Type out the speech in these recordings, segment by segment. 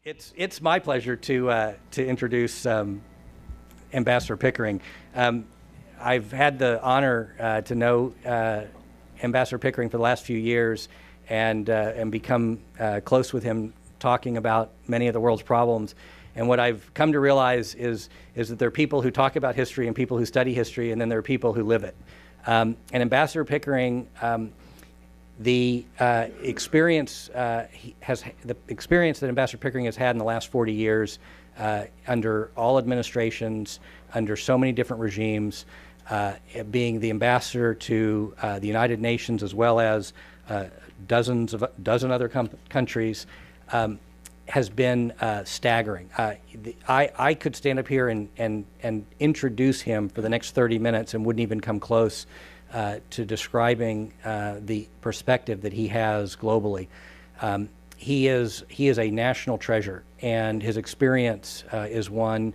It's my pleasure to introduce Ambassador Pickering. I've had the honor to know Ambassador Pickering for the last few years, and become close with him, talking about many of the world's problems. And what I've come to realize is that there are people who talk about history and people who study history, and then there are people who live it. And Ambassador Pickering, the experience that Ambassador Pickering has had in the last 40 years, under all administrations, under so many different regimes, being the ambassador to the United Nations as well as dozen other countries, has been staggering. I could stand up here and introduce him for the next 30 minutes and wouldn't even come close to describing the perspective that he has globally. He is a national treasure, and his experience is one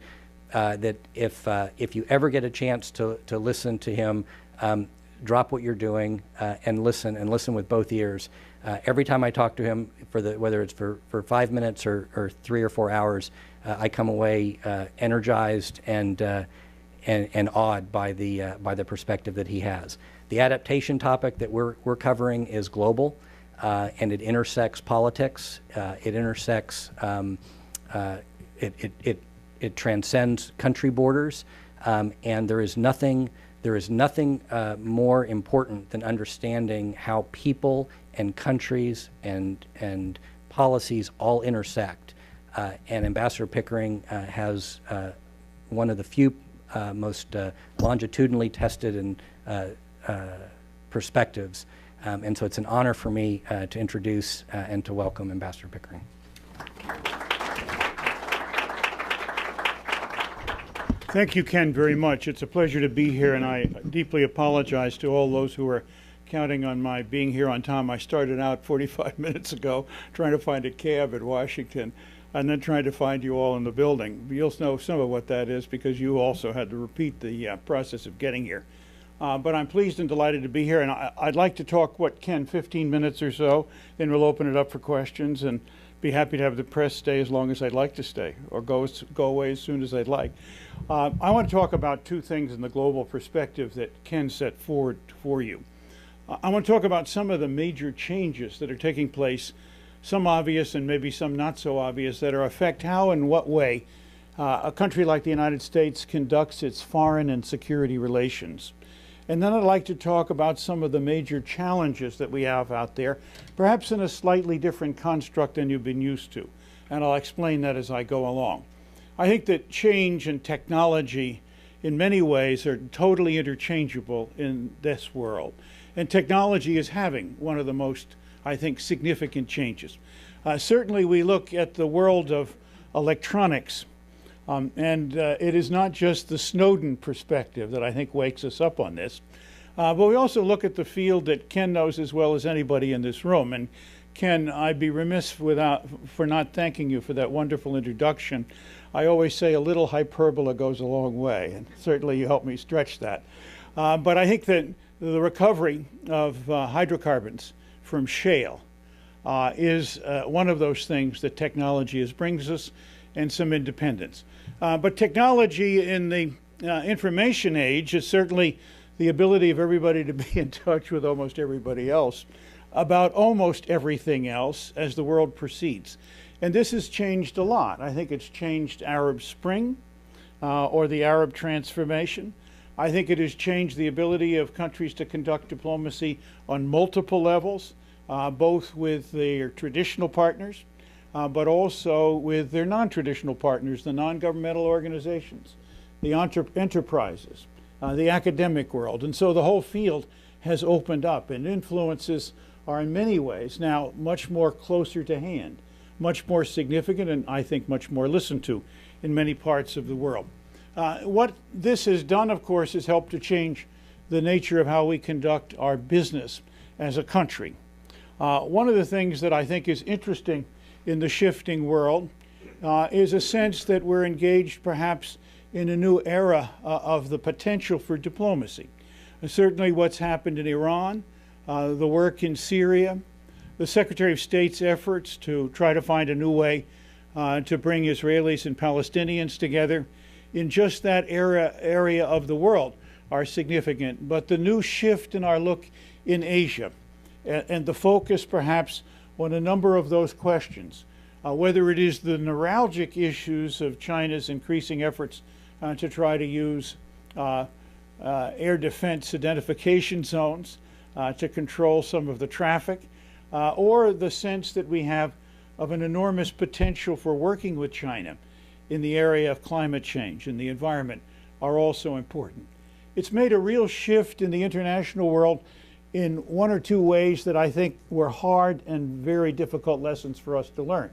that if you ever get a chance to listen to him, drop what you're doing and listen with both ears. Every time I talk to him, whether it's for 5 minutes or 3 or 4 hours, I come away energized and awed by the perspective that he has. The adaptation topic that we're covering is global, and it intersects politics. It intersects. It transcends country borders, and there is nothing more important than understanding how people and countries and policies all intersect. And Ambassador Pickering has one of the few most longitudinally tested and perspectives. And so it's an honor for me to introduce and to welcome Ambassador Pickering. Thank you, Ken, very much. It's a pleasure to be here, and I deeply apologize to all those who are counting on my being here on time. I started out 45 minutes ago trying to find a cab at Washington, and then trying to find you all in the building. You'll know some of what that is because you also had to repeat the process of getting here. But I'm pleased and delighted to be here, and I'd like to talk, Ken, 15 minutes or so, then we'll open it up for questions, and be happy to have the press stay as long as I'd like to stay, or go away as soon as I'd like. I want to talk about two things in the global perspective that Ken set forward for you. I want to talk about some of the major changes that are taking place, some obvious and maybe some not so obvious, that affect how and what way a country like the United States conducts its foreign and security relations. And then I'd like to talk about some of the major challenges that we have out there, perhaps in a slightly different construct than you've been used to. And I'll explain that as I go along. I think that change and technology in many ways are totally interchangeable in this world. And technology is having one of the most, I think, significant changes. Certainly we look at the world of electronics, and it is not just the Snowden perspective that I think wakes us up on this, but we also look at the field that Ken knows as well as anybody in this room. And Ken, I'd be remiss for not thanking you for that wonderful introduction. I always say a little hyperbole goes a long way, and certainly you helped me stretch that. But I think that the recovery of hydrocarbons from shale is one of those things that technology brings us, and some independence. But technology in the information age is certainly the ability of everybody to be in touch with almost everybody else about almost everything else as the world proceeds. And this has changed a lot. I think it's changed Arab Spring or the Arab transformation. I think it has changed the ability of countries to conduct diplomacy on multiple levels, both with their traditional partners, but also with their non-traditional partners, the non-governmental organizations, the enterprises, the academic world. And so the whole field has opened up, and influences are in many ways now much more closer to hand, much more significant, and I think much more listened to in many parts of the world. What this has done, of course, is helped to change the nature of how we conduct our business as a country. One of the things that I think is interesting in the shifting world is a sense that we're engaged perhaps in a new era of the potential for diplomacy. Certainly what's happened in Iran, the work in Syria, the Secretary of State's efforts to try to find a new way to bring Israelis and Palestinians together in just that area of the world are significant. But the new shift in our look in Asia and the focus perhaps on a number of those questions, whether it is the neuralgic issues of China's increasing efforts to try to use air defense identification zones to control some of the traffic, or the sense that we have of an enormous potential for working with China in the area of climate change and the environment, are also important. It's made a real shift in the international world in one or two ways that I think were hard and very difficult lessons for us to learn.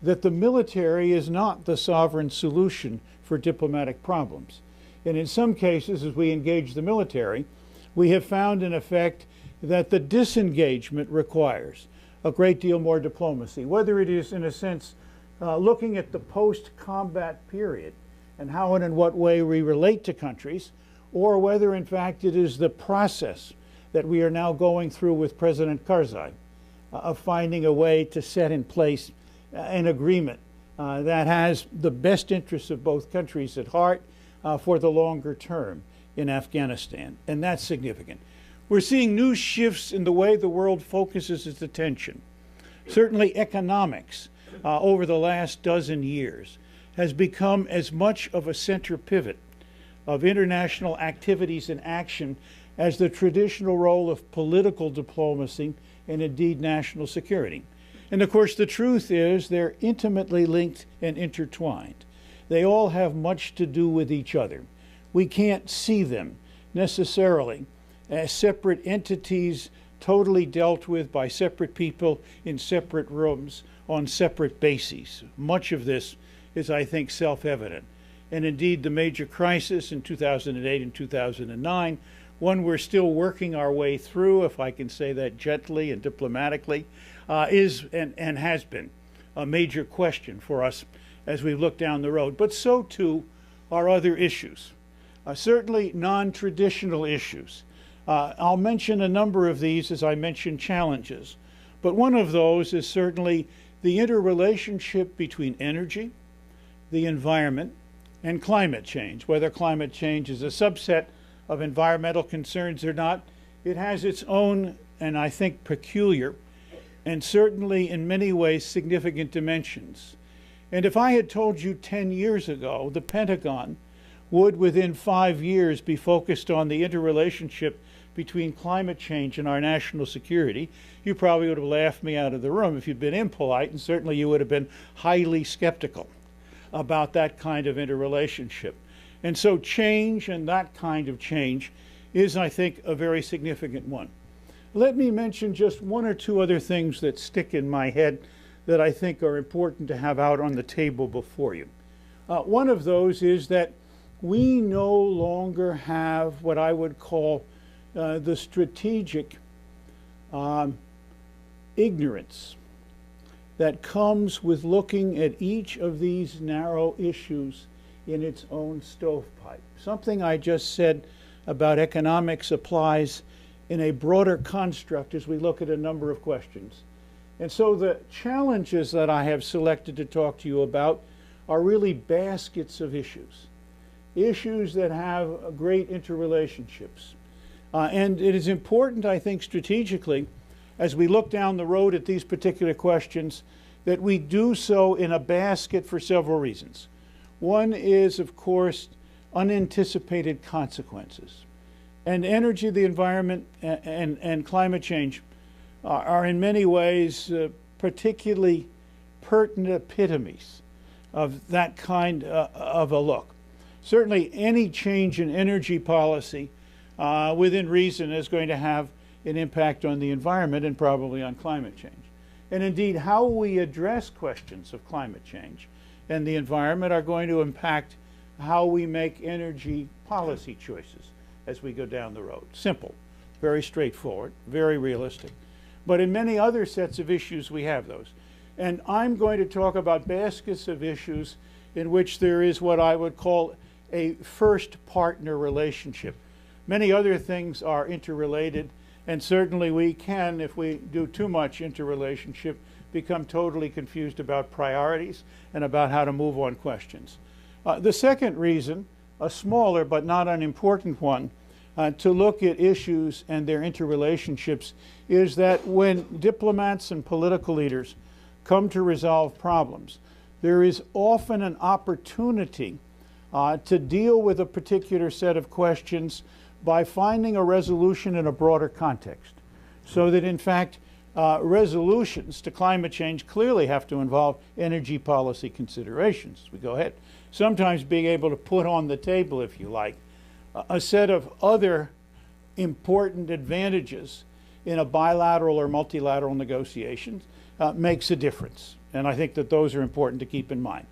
That the military is not the sovereign solution for diplomatic problems. And in some cases, as we engage the military, we have found in effect that the disengagement requires a great deal more diplomacy, whether it is in a sense looking at the post-combat period and how and in what way we relate to countries, or whether in fact it is the process that we are now going through with President Karzai of finding a way to set in place an agreement that has the best interests of both countries at heart for the longer term in Afghanistan, and that's significant. We're seeing new shifts in the way the world focuses its attention. Certainly economics over the last dozen years has become as much of a center pivot of international activities and action as the traditional role of political diplomacy and indeed national security. And of course the truth is they're intimately linked and intertwined. They all have much to do with each other. We can't see them necessarily as separate entities totally dealt with by separate people in separate rooms on separate bases. Much of this is, I think, self-evident. And indeed, the major crisis in 2008 and 2009, one we're still working our way through, if I can say that gently and diplomatically, is and has been a major question for us as we look down the road. But so too are other issues, certainly non-traditional issues. I'll mention a number of these as I mention challenges, but one of those is certainly the interrelationship between energy, the environment, and climate change. Whether climate change is a subset of environmental concerns or not, it has its own, and I think peculiar, and certainly in many ways significant dimensions. And if I had told you 10 years ago the Pentagon would within 5 years be focused on the interrelationship between climate change and our national security, you probably would have laughed me out of the room if you'd been impolite, and certainly you would have been highly skeptical about that kind of interrelationship. And so change, and that kind of change, is, I think, a very significant one. Let me mention just one or two other things that stick in my head that I think are important to have out on the table before you. One of those is that we no longer have what I would call the strategic ignorance that comes with looking at each of these narrow issues in its own stovepipe. Something I just said about economics applies in a broader construct as we look at a number of questions. And so the challenges that I have selected to talk to you about are really baskets of issues, issues that have great interrelationships. And it is important, I think, strategically, as we look down the road at these particular questions, that we do so in a basket for several reasons. One is, of course, unanticipated consequences. And energy, the environment, and climate change are in many ways particularly pertinent epitomes of that kind of a look. Certainly any change in energy policy within reason is going to have an impact on the environment and probably on climate change. And indeed, how we address questions of climate change and the environment are going to impact how we make energy policy choices as we go down the road. Simple, very straightforward, very realistic. But in many other sets of issues, we have those. And I'm going to talk about baskets of issues in which there is what I would call a first partner relationship. Many other things are interrelated, And certainly we can, if we do too much interrelationship, become totally confused about priorities and about how to move on questions. The second reason, a smaller but not unimportant one, to look at issues and their interrelationships is that when diplomats and political leaders come to resolve problems, there is often an opportunity to deal with a particular set of questions by finding a resolution in a broader context. So that in fact, resolutions to climate change clearly have to involve energy policy considerations. We go ahead. Sometimes being able to put on the table, if you like, a set of other important advantages in a bilateral or multilateral negotiations makes a difference. And I think that those are important to keep in mind.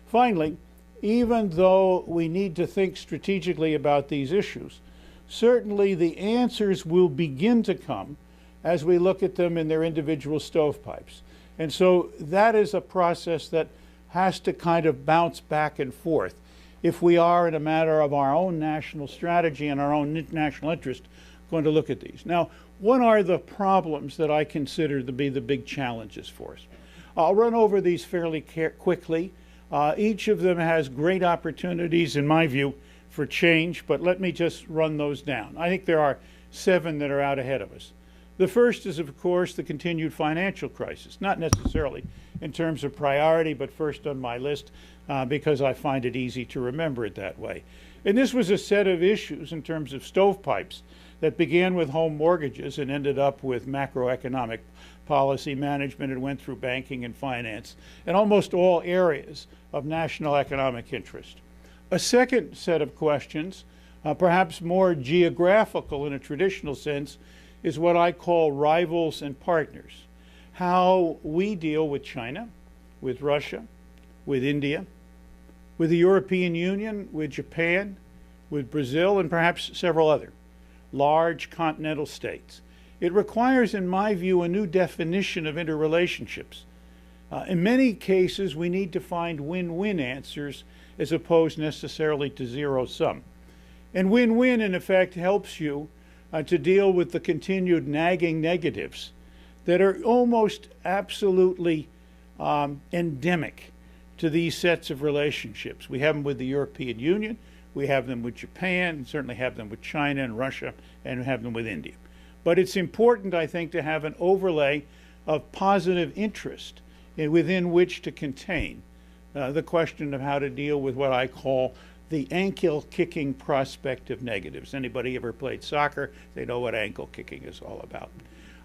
Finally, even though we need to think strategically about these issues, certainly the answers will begin to come as we look at them in their individual stovepipes. And so that is a process that has to kind of bounce back and forth if we are, in a matter of our own national strategy and our own national interest, going to look at these. Now, what are the problems that I consider to be the big challenges for us? I'll run over these fairly quickly. Each of them has great opportunities, in my view, for change, but let me just run those down. I think there are 7 that are out ahead of us. The first is, of course, the continued financial crisis, not necessarily in terms of priority, but first on my list because I find it easy to remember it that way. And this was a set of issues in terms of stovepipes that began with home mortgages and ended up with macroeconomic policy management and went through banking and finance and almost all areas of national economic interest. A second set of questions, perhaps more geographical in a traditional sense, is what I call rivals and partners. How we deal with China, with Russia, with India, with the European Union, with Japan, with Brazil, and perhaps several other large continental states. It requires, in my view, a new definition of interrelationships. In many cases, we need to find win-win answers as opposed necessarily to zero-sum. And win-win, in effect, helps you to deal with the continued nagging negatives that are almost absolutely endemic to these sets of relationships. We have them with the European Union, we have them with Japan, and certainly have them with China and Russia, and have them with India. But it's important, I think, to have an overlay of positive interest within which to contain the question of how to deal with what I call the ankle-kicking prospect of negatives. Anybody ever played soccer? They know what ankle kicking is all about.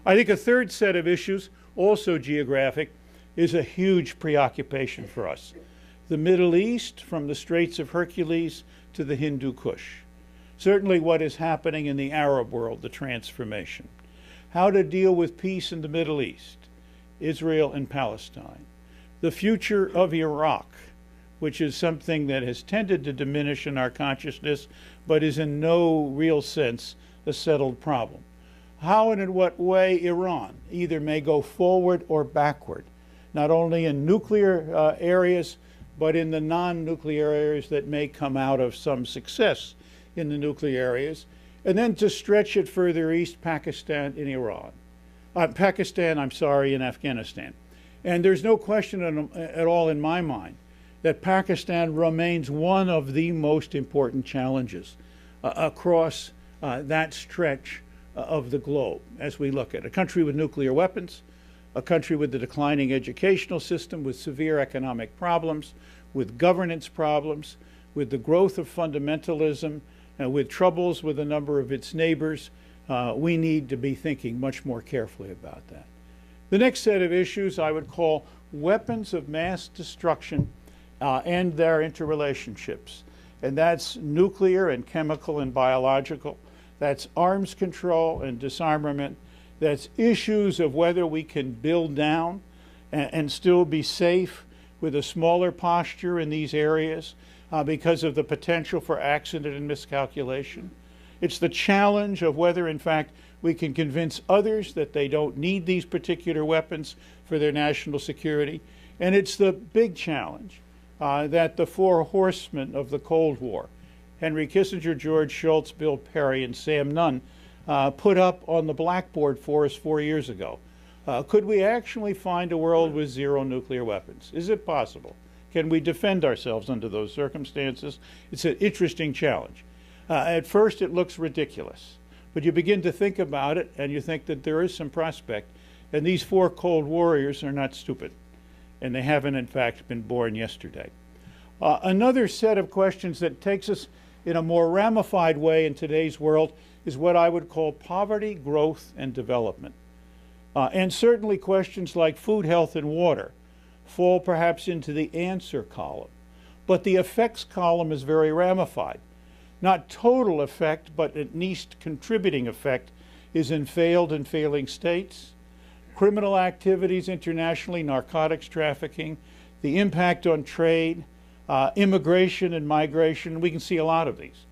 I think a third set of issues, also geographic, is a huge preoccupation for us. The Middle East, from the Straits of Hercules to the Hindu Kush. Certainly what is happening in the Arab world, the transformation. How to deal with peace in the Middle East, Israel and Palestine. The future of Iraq, which is something that has tended to diminish in our consciousness, but is in no real sense a settled problem. How and in what way Iran either may go forward or backward, not only in nuclear areas, but in the non-nuclear areas that may come out of some success in the nuclear areas, and then to stretch it further east, Pakistan and Iran. In Afghanistan. And there's no question at all in my mind that Pakistan remains one of the most important challenges across that stretch of the globe as we look at a country with nuclear weapons, a country with a declining educational system, with severe economic problems, with governance problems, with the growth of fundamentalism, with troubles with a number of its neighbors. We need to be thinking much more carefully about that. The next set of issues I would call weapons of mass destruction and their interrelationships. And that's nuclear and chemical and biological. That's arms control and disarmament. That's issues of whether we can build down and still be safe with a smaller posture in these areas because of the potential for accident and miscalculation. It's the challenge of whether, in fact, we can convince others that they don't need these particular weapons for their national security. And it's the big challenge that the four horsemen of the Cold War, Henry Kissinger, George Shultz, Bill Perry, and Sam Nunn, put up on the blackboard for us 4 years ago. Could we actually find a world with zero nuclear weapons? Is it possible? Can we defend ourselves under those circumstances? It's an interesting challenge. At first, it looks ridiculous, but you begin to think about it, and you think that there is some prospect. And these four Cold Warriors are not stupid, and they haven't, in fact, been born yesterday. Another set of questions that takes us in a more ramified way in today's world is what I would call poverty, growth, and development. And certainly questions like food, health, and water fall perhaps into the answer column. But the effects column is very ramified. Not total effect, but at least contributing effect is in failed and failing states, criminal activities internationally, narcotics trafficking, the impact on trade, immigration and migration. We can see a lot of these.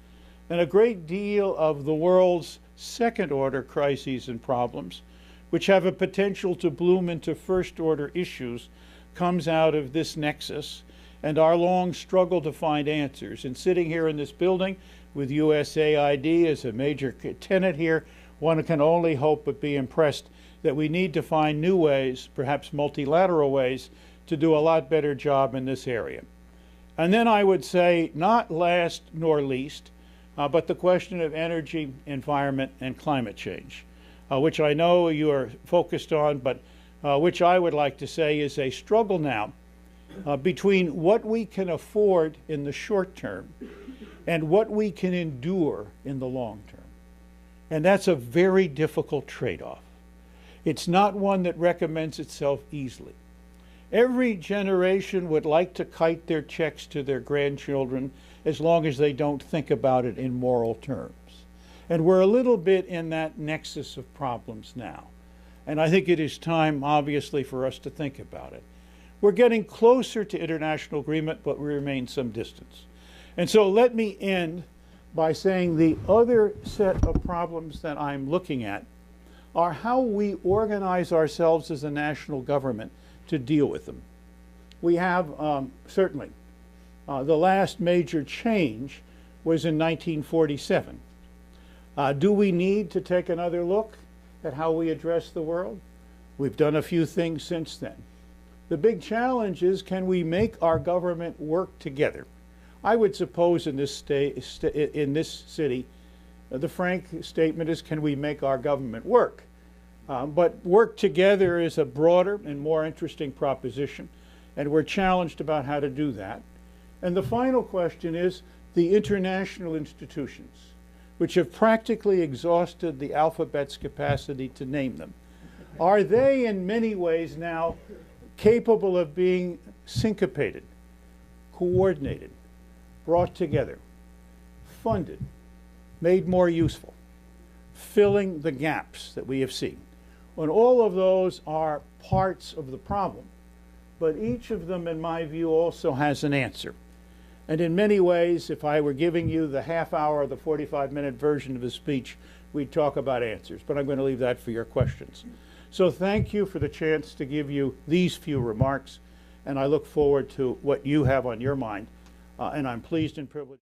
And a great deal of the world's second-order crises and problems, which have a potential to bloom into first-order issues, comes out of this nexus and our long struggle to find answers. And sitting here in this building with USAID as a major tenet here, one can only hope but be impressed that we need to find new ways, perhaps multilateral ways, to do a lot better job in this area. And then I would say, not last nor least, but the question of energy, environment, and climate change, which I know you are focused on, but which I would like to say is a struggle now between what we can afford in the short term and what we can endure in the long term. And that's a very difficult trade-off. It's not one that recommends itself easily. Every generation would like to kite their checks to their grandchildren as long as they don't think about it in moral terms. And we're a little bit in that nexus of problems now. And I think it is time, obviously, for us to think about it. We're getting closer to international agreement, but we remain some distance. And so let me end by saying the other set of problems that I'm looking at are how we organize ourselves as a national government to deal with them. We have, certainly, the last major change was in 1947. Do we need to take another look at how we address the world? We've done a few things since then. The big challenge is, can we make our government work together? I would suppose in this city, the frank statement is, can we make our government work? But work together is a broader and more interesting proposition, and we're challenged about how to do that. And the final question is the international institutions, which have practically exhausted the alphabet's capacity to name them. Are they in many ways now capable of being syncopated, coordinated, brought together, funded, made more useful, filling the gaps that we have seen? And all of those are parts of the problem, but each of them, in my view, also has an answer. And in many ways, if I were giving you the half-hour, the 45-minute version of a speech, we'd talk about answers, but I'm going to leave that for your questions. So thank you for the chance to give you these few remarks, and I look forward to what you have on your mind, and I'm pleased and privileged.